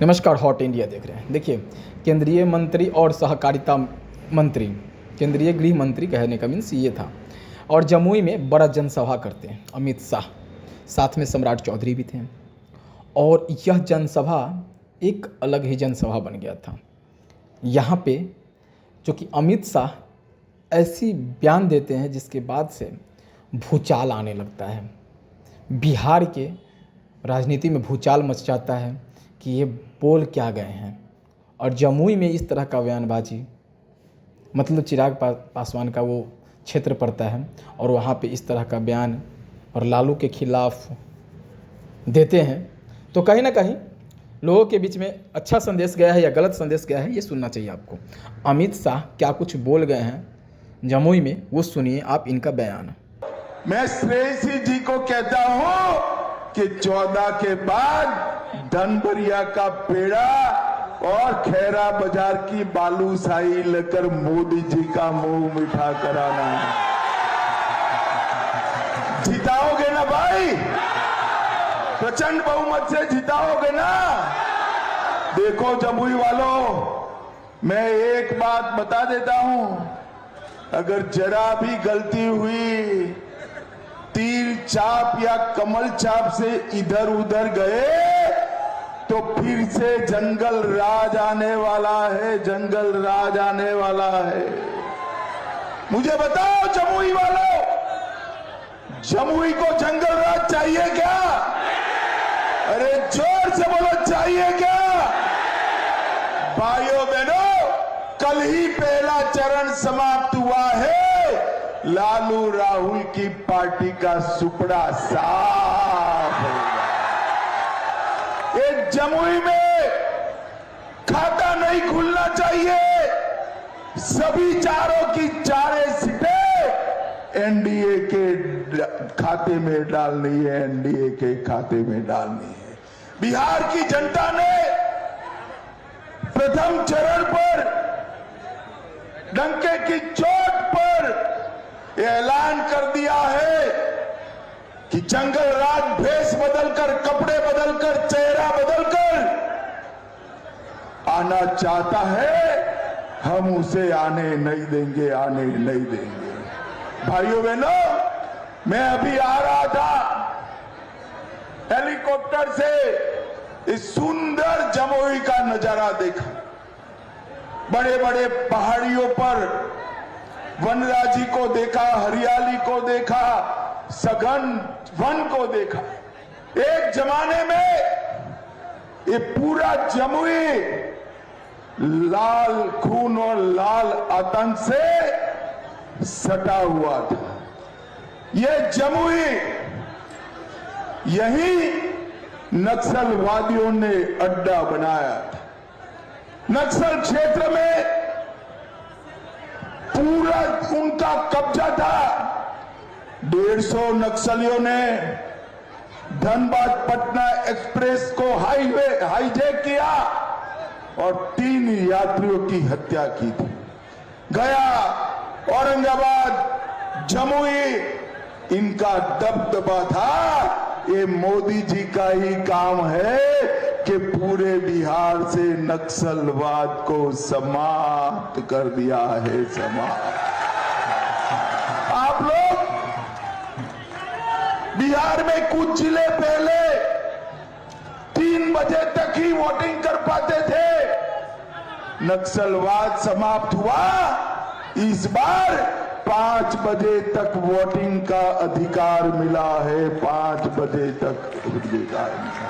नमस्कार, hot India देख रहे हैं। देखिए, केंद्रीय मंत्री और सहकारिता मंत्री, केंद्रीय गृह मंत्री कहने का मीन्स ये था, और जमुई में बड़ा जनसभा करते हैं अमित शाह, साथ में सम्राट चौधरी भी थे। और यह जनसभा एक अलग ही जनसभा बन गया था। यहाँ पे जो कि अमित शाह ऐसी बयान देते हैं जिसके बाद से भूचाल आने लगता है। बिहार के राजनीति में भूचाल मच जाता है कि ये बोल क्या गए हैं। और जमुई में इस तरह का बयानबाजी, मतलब चिराग पासवान का वो क्षेत्र पड़ता है और वहाँ पे इस तरह का बयान और लालू के खिलाफ देते हैं, तो कहीं ना कहीं लोगों के बीच में अच्छा संदेश गया है या गलत संदेश गया है, ये सुनना चाहिए आपको। अमित शाह क्या कुछ बोल गए हैं जमुई में, वो सुनिए आप इनका बयान। मैं श्रेयसी जी को कहता हूं कि 14 के बाद धनबरिया का पेड़ा और खैरा बाजार की बालूशाही लेकर मोदी जी का मुंह मीठा कराना है। जिताओगे ना भाई, प्रचंड बहुमत से जिताओगे ना। देखो जमुई वालों, मैं एक बात बता देता हूं, अगर जरा भी गलती हुई, तीर चाप या कमल चाप से इधर उधर गए तो फिर से जंगल राज आने वाला है, जंगल राज आने वाला है। मुझे बताओ जमुई वालों, जमुई को जंगल राज चाहिए क्या? अरे जोर से बोलो, चाहिए क्या? भाइयों बहनों, कल ही पहला चरण समाप्त हुआ है। लालू राहुल की पार्टी का सुपड़ा साफ हो गया। एक जमुई में खाता नहीं खुलना चाहिए। सभी चारों की चारे सीटें एनडीए के खाते में डालनी है, एनडीए के खाते में डालनी है। बिहार की जनता ने प्रथम चरण पर डंके की चोट पर ऐलान कर दिया है कि जंगल राज भेष बदलकर, कपड़े बदलकर, चेहरा बदलकर आना चाहता है। हम उसे आने नहीं देंगे, आने नहीं देंगे। भाइयों बहनों, मैं अभी आ रहा था हेलीकॉप्टर से, इस सुंदर जमुई का नजारा देखा। बड़े बड़े पहाड़ियों पर वनराजी को देखा, हरियाली को देखा, सघन वन को देखा। एक जमाने में ये पूरा जमुई लाल खून और लाल आतंक से सटा हुआ था। ये जमुई, यही नक्सलवादियों ने अड्डा बनाया था। नक्सल क्षेत्र में पूरा उनका कब्जा था। 150 नक्सलियों ने धनबाद पटना एक्सप्रेस को हाईजैक किया और 3 यात्रियों की हत्या की थी। गया, औरंगाबाद, जमुई, इनका दबदबा था। ये मोदी जी का ही काम है कि पूरे बिहार से नक्सलवाद को समाप्त कर दिया है, समाप्त। आप लोग बिहार में कुछ जिले पहले 3 बजे तक ही वोटिंग कर पाते थे। नक्सलवाद समाप्त हुआ, इस बार 5 बजे तक वोटिंग का अधिकार मिला है। 5 बजे तक अधिकार मिला।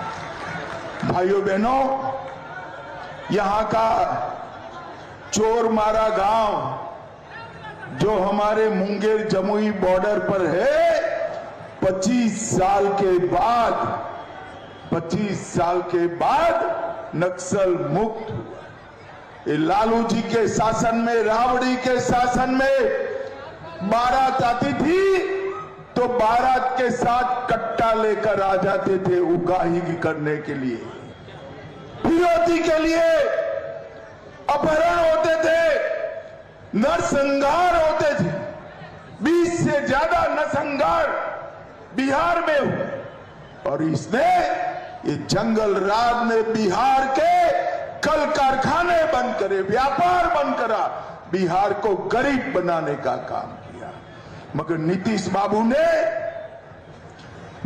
भाइयों बहनों, यहां का चोरमारा गांव जो हमारे मुंगेर जमुई बॉर्डर पर है, 25 साल के बाद नक्सल मुक्त। लालू जी के शासन में, राबड़ी के शासन में बारात आती थी तो बारात के साथ कट्टा लेकर आ जाते थे उगाही करने के लिए, फिरौती के लिए। अपहरण होते थे, नरसंहार होते थे। 20 से ज्यादा नरसंहार बिहार में हुए। और इसने, ये जंगल राज ने बिहार के कल कारखाने बंद करे, व्यापार बंद करा, बिहार को गरीब बनाने का काम किया। मगर नीतीश बाबू ने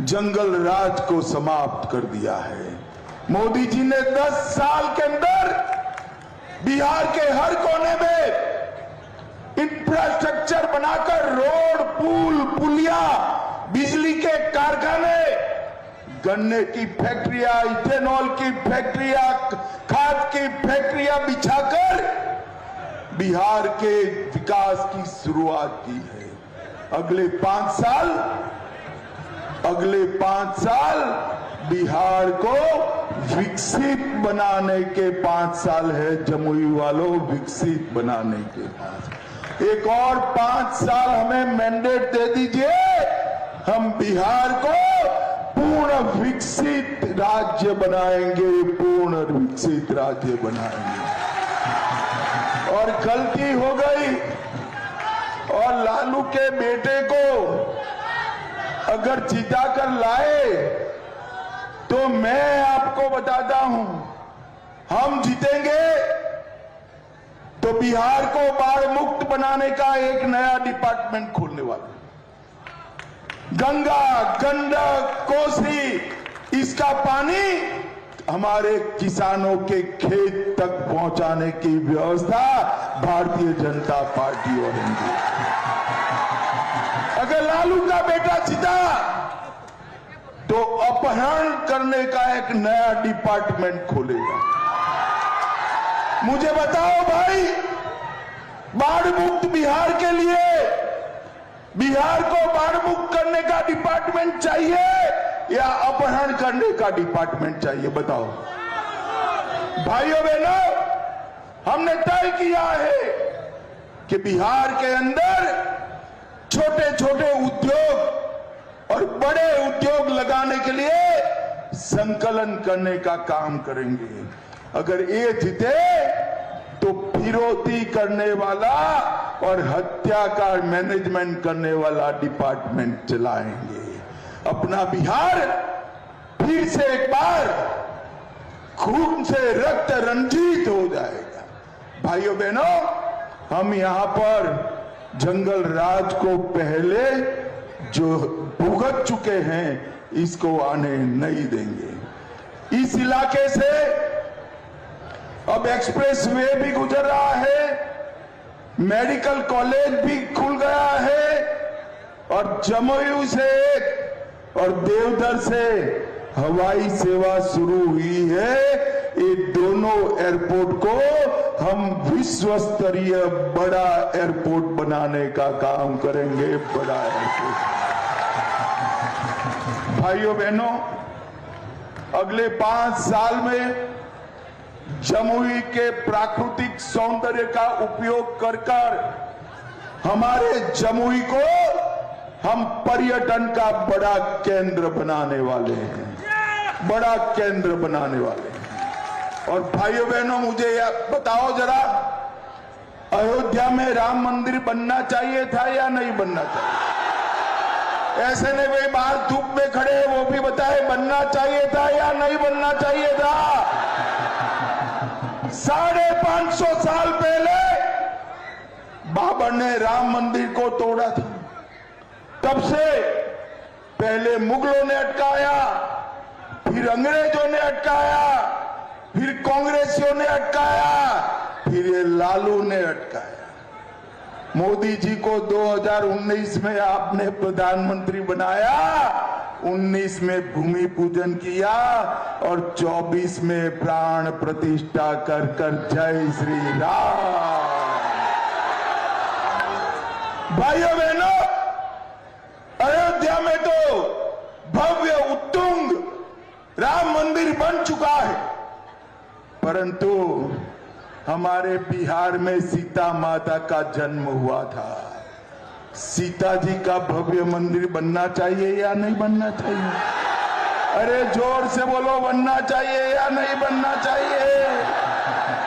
जंगल राज को समाप्त कर दिया है। मोदी जी ने 10 साल के अंदर बिहार के हर कोने में इंफ्रास्ट्रक्चर बनाकर रोड, पुल, पुलिया, बिजली के कारखाने, गन्ने की फैक्ट्रियां, इथेनॉल की फैक्ट्रियां, खाद की फैक्ट्रियां बिछाकर बिहार के विकास की शुरुआत की है। अगले 5 साल बिहार को विकसित बनाने के 5 साल है। जमुई वालों, विकसित बनाने के 5। एक और 5 साल हमें मैंडेट दे दीजिए, हम बिहार को पूर्ण विकसित राज्य बनाएंगे, पूर्ण विकसित राज्य बनाएंगे। और गलती हो गई और लालू के बेटे को अगर जिता कर लाए तो मैं आपको बताता हूं, हम जीतेंगे तो बिहार को बाढ़ मुक्त बनाने का एक नया डिपार्टमेंट खोलने वाला। गंगा, गंडक, कोसी, इसका पानी हमारे किसानों के खेत तक पहुंचाने की व्यवस्था भारतीय जनता पार्टी करेगी। अगर लालू का बेटा जीता तो अपहरण करने का एक नया डिपार्टमेंट खोलेगा। मुझे बताओ भाई, बाढ़ मुक्त बिहार के लिए बिहार को बाढ़ मुक्त करने का डिपार्टमेंट चाहिए या अपहरण करने का डिपार्टमेंट चाहिए? बताओ भाइयों बहनों, हमने तय किया है कि बिहार के अंदर छोटे छोटे उद्योग और बड़े उद्योग लगाने के लिए संकलन करने का काम करेंगे। अगर ये जीते तो फिरौती करने वाला और हत्या का मैनेजमेंट करने वाला डिपार्टमेंट चलाएंगे। अपना बिहार फिर से एक बार खून से रक्त रंजित हो जाएगा। भाइयों बहनों, हम यहां पर जंगल राज को पहले जो भुगत चुके हैं, इसको आने नहीं देंगे। इस इलाके से अब एक्सप्रेस वे भी गुजर रहा है, मेडिकल कॉलेज भी खुल गया है और जमुई से और देवधर से हवाई सेवा शुरू हुई है। ये दोनों एयरपोर्ट को हम विश्व स्तरीय बड़ा एयरपोर्ट बनाने का काम करेंगे। बड़ा एयरपोर्ट। भाइयों बहनों, अगले 5 साल में जमुई के प्राकृतिक सौंदर्य का उपयोग कर हमारे जमुई को हम पर्यटन का बड़ा केंद्र बनाने वाले हैं, बड़ा केंद्र बनाने वाले हैं। और भाइयों बहनों, मुझे यह बताओ जरा, अयोध्या में राम मंदिर बनना चाहिए था या नहीं बनना चाहिए? ऐसे नहीं भाई बाहर धूप में खड़े, वो भी बताए बनना चाहिए था या नहीं बनना चाहिए था? 550 साल पहले बाबर ने राम मंदिर को तोड़ा था। तब से पहले मुगलों ने अटकाया, फिर अंग्रेजों ने अटकाया, फिर कांग्रेसियों ने अटकाया, फिर ये लालू ने अटकाया। मोदी जी को 2019 में आपने प्रधानमंत्री बनाया, 19 में भूमि पूजन किया और 24 में प्राण प्रतिष्ठा कर जय श्री राम। भाइयों बहनों, अयोध्या में तो भव्य उत्तुंग राम मंदिर बन चुका है, परंतु हमारे बिहार में सीता माता का जन्म हुआ था। सीता जी का भव्य मंदिर बनना चाहिए या नहीं बनना चाहिए? अरे जोर से बोलो, बनना चाहिए या नहीं बनना चाहिए?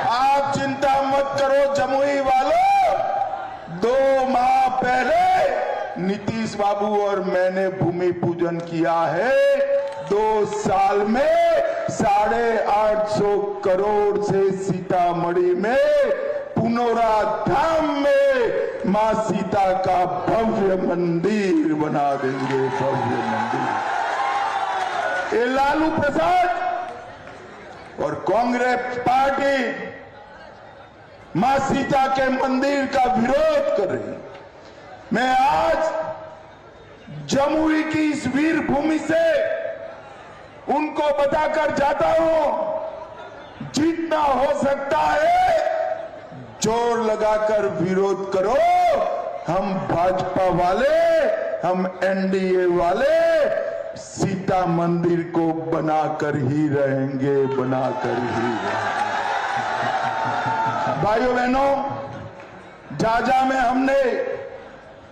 आप चिंता मत करो जमुई वालों, 2 माह पहले नीतीश बाबू और मैंने भूमि पूजन किया है। 2 साल में 850 करोड़ से सीतामढ़ी में पुनौरा धाम में मां सीता का भव्य मंदिर बना देंगे, भव्य मंदिर। ये लालू प्रसाद और कांग्रेस पार्टी मां सीता के मंदिर का विरोध कर रही है। मैं आज जमुई की इस वीर भूमि से उनको बताकर जाता हूं, जितना हो सकता है जोर लगाकर विरोध करो। हम भाजपा वाले, हम एनडीए वाले सीता मंदिर को बनाकर ही रहेंगे, बनाकर ही रहेंगे। भाइयों बहनों, जाजा में हमने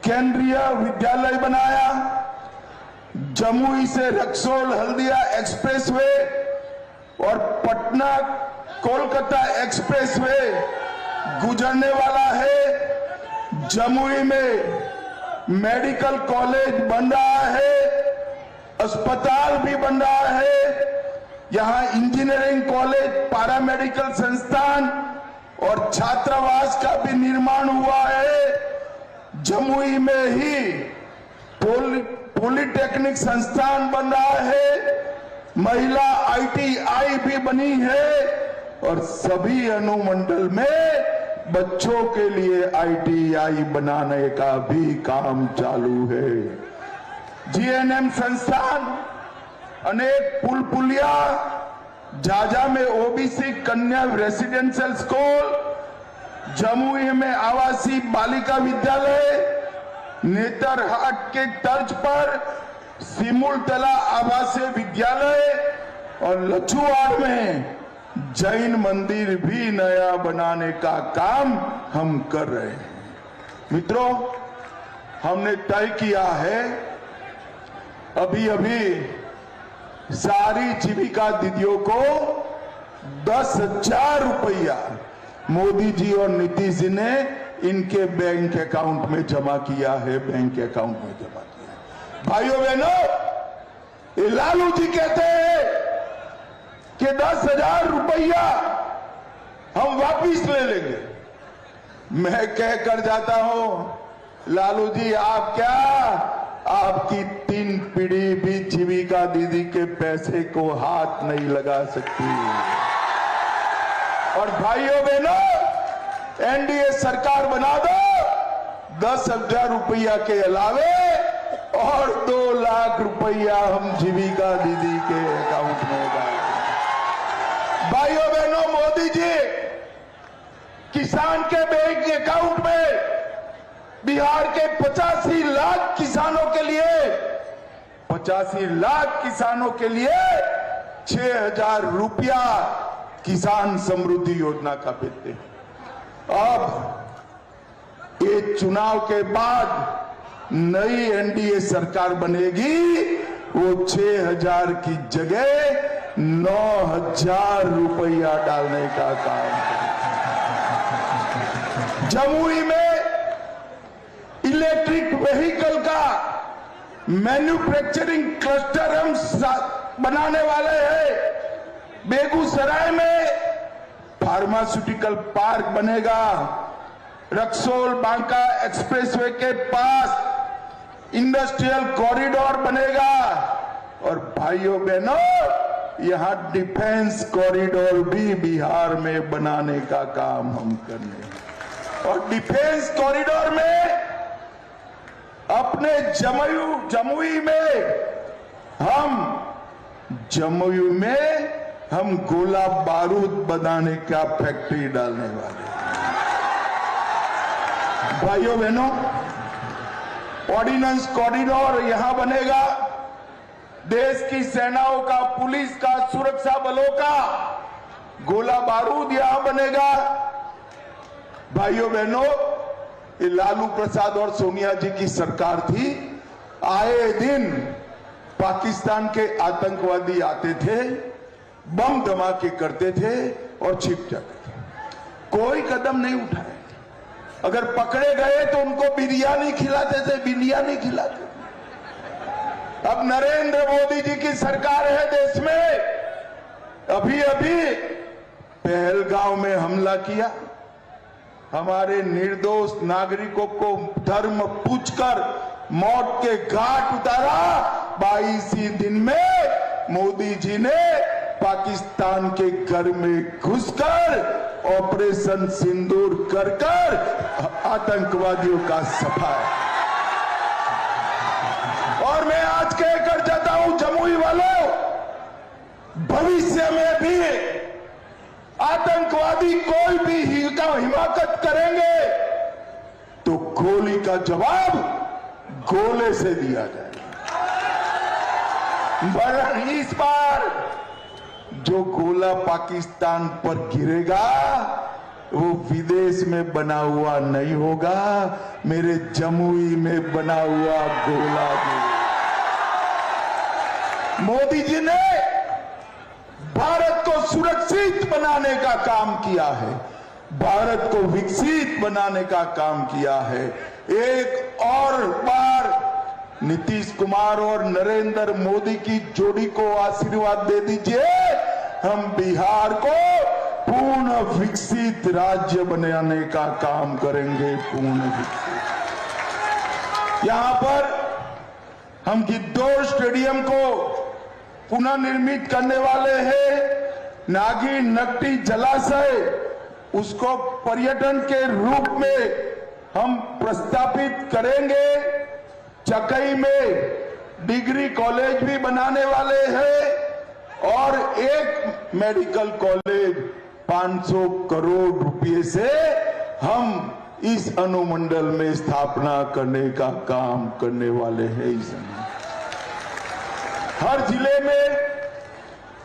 केंद्रीय विद्यालय बनाया, जमुई से रक्सौल हल्दिया एक्सप्रेसवे और पटना कोलकाता एक्सप्रेसवे गुजरने वाला है। जमुई में मेडिकल कॉलेज बन रहा है, अस्पताल भी बन रहा है, यहां इंजीनियरिंग कॉलेज, पैरामेडिकल संस्थान और छात्रावास का भी निर्माण हुआ है। जमुई में ही पॉलिटेक्निक संस्थान बन रहा है, महिला आईटीआई भी बनी है और सभी अनुमंडल में बच्चों के लिए आईटीआई बनाने का भी काम चालू है। जीएनएम संस्थान, अनेक पुल पुलिया, जाजा में ओबीसी कन्या रेसिडेंशियल स्कूल, जमुई में आवासीय बालिका विद्यालय, नेतरहाट के तर्ज पर सिमुलतला आवासीय विद्यालय और लछुआड़ में जैन मंदिर भी नया बनाने का काम हम कर रहे हैं। मित्रों, हमने तय किया है, अभी अभी सारी जीविका दीदियों को 10,000 रुपया मोदी जी और नीतीश जी ने इनके बैंक अकाउंट में जमा किया है, बैंक अकाउंट में जमा किया है। भाइयों बहनों, ये लालू जी कहते हैं कि 10,000 रुपया हम वापिस ले लेंगे। मैं कहकर जाता हूं, लालू जी आप क्या, आपकी 3 पीढ़ी भी जीविका दीदी के पैसे को हाथ नहीं लगा सकती। और भाइयों बहनों, एनडीए सरकार बना दो, 10,000 रुपया के अलावे और 2 लाख रुपया हम जीविका दीदी के अकाउंट में डालें। भाइयों बहनों, मोदी जी किसान के बैंक अकाउंट में बिहार के 85 लाख किसानों के लिए 85 लाख किसानों के लिए 6,000 रुपया किसान समृद्धि योजना का भेजते हैं। अब ये चुनाव के बाद नई एनडीए सरकार बनेगी, वो 6,000 की जगह 9,000 रुपया डालने का काम करेगी। जमुई में इलेक्ट्रिक व्हीकल का मैन्युफैक्चरिंग क्लस्टर हम बनाने वाले हैं। बेगूसराय में फार्मास्यूटिकल पार्क बनेगा, रक्सौल बांका एक्सप्रेसवे के पास इंडस्ट्रियल कॉरिडोर बनेगा और भाइयों बहनों, यहां डिफेंस कॉरिडोर भी बिहार में बनाने का काम हम करने। और डिफेंस कॉरिडोर में अपने जमुई में हम गोला बारूद बनाने का फैक्ट्री डालने वाले। भाइयों बहनों, ऑर्डिनेंस कॉरिडोर यहां बनेगा, देश की सेनाओं का, पुलिस का, सुरक्षा बलों का गोला बारूद यहां बनेगा। भाइयों बहनों, ये लालू प्रसाद और सोनिया जी की सरकार थी, आए दिन पाकिस्तान के आतंकवादी आते थे, बम धमाके करते थे और छिप जाते थे, कोई कदम नहीं उठाए। अगर पकड़े गए तो उनको बिरयानी खिलाते थे, बिरयानी खिलाते थे। अब नरेंद्र मोदी जी की सरकार है देश में, अभी अभी पहलगांव में हमला किया, हमारे निर्दोष नागरिकों को धर्म पूछकर मौत के घाट उतारा। 22 ही दिन में मोदी जी ने पाकिस्तान के घर में घुसकर ऑपरेशन सिंदूर कर आतंकवादियों का सफाया। और मैं आज कहकर जाता हूं जमुई वालों, भविष्य में भी आतंकवादी कोई भी हिमाकत करेंगे तो गोली का जवाब गोले से दिया जाएगा। वरन इस बार जो गोला पाकिस्तान पर गिरेगा वो विदेश में बना हुआ नहीं होगा, मेरे जमुई में बना हुआ गोला गिरेगा। मोदी जी ने भारत को सुरक्षित बनाने का काम किया है, भारत को विकसित बनाने का काम किया है। एक और बार नीतीश कुमार और नरेंद्र मोदी की जोड़ी को आशीर्वाद दे दीजिए, हम बिहार को पूर्ण विकसित राज्य बनाने का काम करेंगे। पूर्ण विकसित। यहां पर हम गिद्धौर स्टेडियम को पुनर्निर्मित करने वाले हैं। नागी नकटी जलाशय, उसको पर्यटन के रूप में हम प्रस्तावित करेंगे। चकई में डिग्री कॉलेज भी बनाने वाले हैं और एक मेडिकल कॉलेज 500 करोड़ रुपए से हम इस अनुमंडल में स्थापना करने का काम करने वाले हैं। इस हर जिले में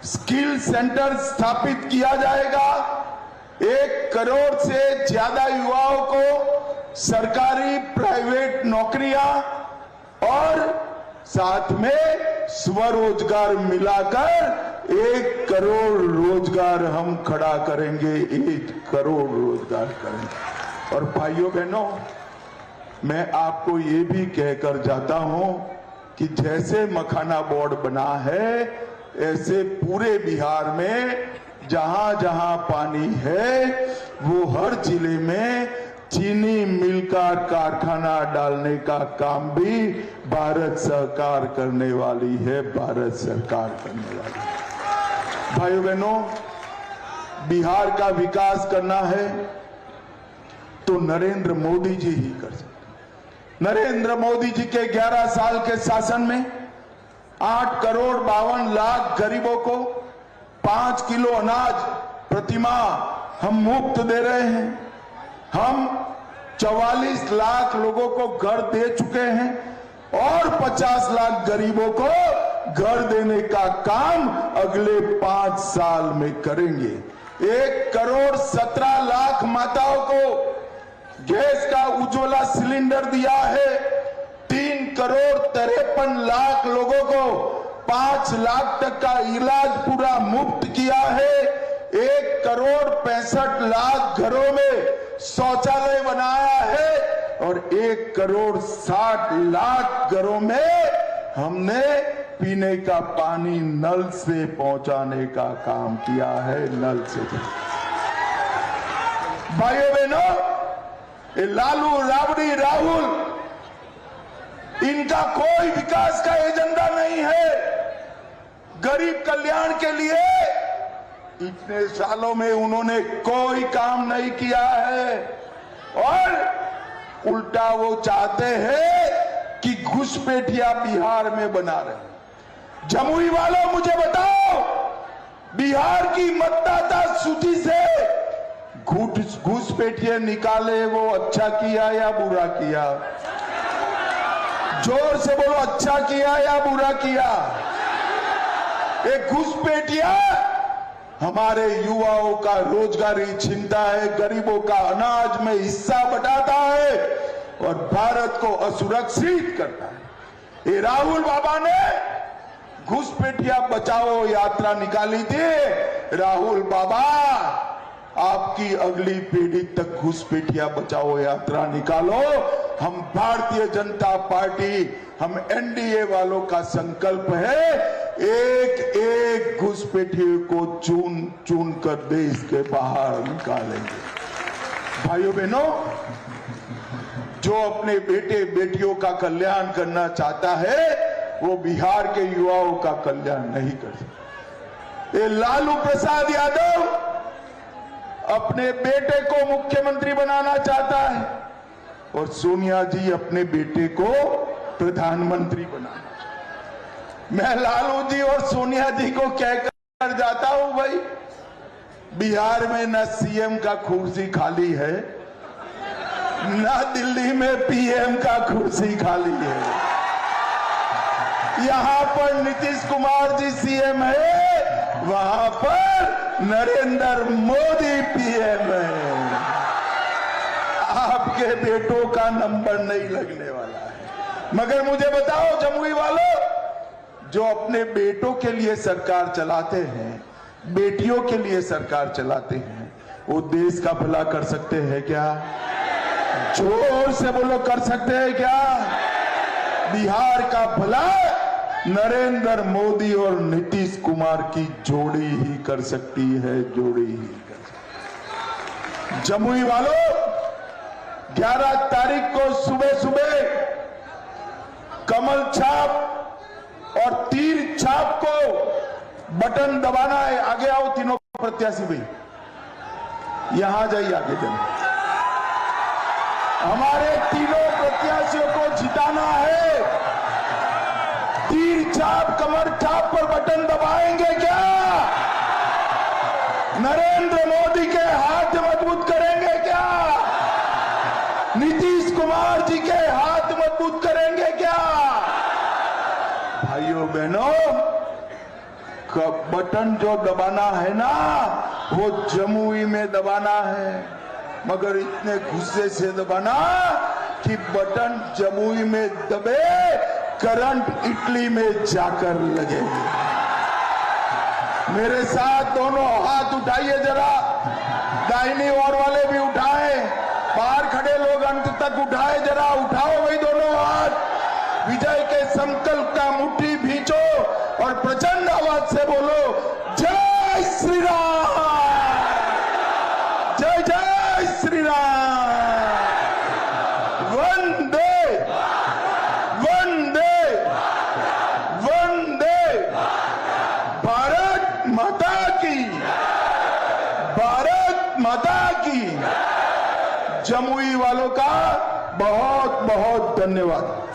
स्किल सेंटर स्थापित किया जाएगा। 1 करोड़ से ज्यादा युवाओं को सरकारी प्राइवेट नौकरियां और साथ में स्वरोजगार मिलाकर 1 करोड़ रोजगार हम खड़ा करेंगे। 1 करोड़ रोजगार करेंगे। और भाइयों बहनों, मैं आपको ये भी कहकर जाता हूं कि जैसे मखाना बोर्ड बना है, ऐसे पूरे बिहार में जहां जहां पानी है वो हर जिले में चीनी मिल का कारखाना डालने का काम भी भारत सरकार करने वाली है। भारत सरकार करने वाली है। भाइयों बहनों, बिहार का विकास करना है तो नरेंद्र मोदी जी ही कर सकते। नरेंद्र मोदी जी के 11 साल के शासन में 8 करोड़ 52 लाख गरीबों को 5 किलो अनाज प्रतिमाह हम मुफ्त दे रहे हैं। हम 44 लाख लोगों को घर दे चुके हैं और 50 लाख गरीबों को घर देने का काम अगले 5 साल में करेंगे। 1 करोड़ 17 लाख माताओं को गैस का उज्ज्वला सिलेंडर दिया है। 3 करोड़ 53 लाख लोगों को 5 लाख तक का इलाज पूरा मुफ्त किया है। 1 करोड़ 65 लाख घरों में शौचालय बनाया है और 1 करोड़ 60 लाख घरों में हमने पीने का पानी नल से पहुंचाने का काम किया है। नल से। भाइयों बहनों, ये लालू राबड़ी राहुल, इनका कोई विकास का एजेंडा नहीं है। गरीब कल्याण के लिए इतने सालों में उन्होंने कोई काम नहीं किया है और उल्टा वो चाहते हैं कि घुसपैठिया बिहार में बना रहे। जमुई वालों, मुझे बताओ, बिहार की मतदाता सूची से घुसपैठिया निकाले, वो अच्छा किया या बुरा किया? जोर से बोलो, अच्छा किया या बुरा किया? एक घुसपैठिया हमारे युवाओं का रोजगारी छीनता है, गरीबों का अनाज में हिस्सा बटाता है और भारत को असुरक्षित करता है। ये राहुल बाबा ने घुसपैठिया बचाओ यात्रा निकाली थी। राहुल बाबा, आपकी अगली पीढ़ी तक घुसपैठिया बचाओ यात्रा निकालो। हम भारतीय जनता पार्टी, हम एनडीए वालों का संकल्प है, एक एक एक घुसपैठिए को चुन चुन कर देश के बाहर निकालेंगे। भाइयों बहनों, जो अपने बेटे बेटियों का कल्याण करना चाहता है वो बिहार के युवाओं का कल्याण नहीं कर सकता। ये लालू प्रसाद यादव अपने बेटे को मुख्यमंत्री बनाना चाहता है और सोनिया जी अपने बेटे को प्रधानमंत्री बनाना चाहती। मैं लालू जी और सोनिया जी को कहकर जाता हूं, भाई बिहार में न सीएम का कुर्सी खाली है, न दिल्ली में पीएम का कुर्सी खाली है। यहां पर नीतीश कुमार जी सीएम है, वहां पर नरेंद्र मोदी पीएम है। आपके बेटों का नंबर नहीं लगने वाला है। मगर मुझे बताओ जमुई वालों, जो अपने बेटों के लिए सरकार चलाते हैं, बेटियों के लिए सरकार चलाते हैं, वो देश का भला कर सकते हैं क्या? जोर से बोलो, कर सकते हैं क्या? बिहार का भला नरेंद्र मोदी और नीतीश कुमार की जोड़ी ही कर सकती है, जोड़ी ही कर सकती है। जमुई वालों, 11 तारीख को सुबह सुबह कमल छाप और तीर छाप को बटन दबाना है। आगे आओ तीनों प्रत्याशी भाई, यहां जाइए आगे जाइए। हमारे तीनों प्रत्याशियों को जिताना है। तीर छाप कमर छाप पर बटन दबाएंगे क्या? नरेंद्र मोदी के हाथ मजबूत करेंगे क्या? नीतीश कुमार जी के हाथ मजबूत करेंगे क्या? भाइयों बहनों, बटन जो दबाना है ना, वो जमुई में दबाना है, मगर इतने गुस्से से दबाना कि बटन जमुई में दबे, करंट इटली में जाकर लगे। मेरे साथ दोनों हाथ उठाइए जरा, दाहिनी ओर वाले भी उठाए, बाहर खड़े लोग अंत तक उठाए, जरा उठाओ भाई दोनों हाथ। विजय के संकल्प का मुट्ठी भींचो और प्रचंड आवाज से बोलो, जय श्री राम, जय जय श्री राम, वंदे वंदे वंदे, भारत माता की, भारत माता की। जमुई वालों का बहुत बहुत धन्यवाद।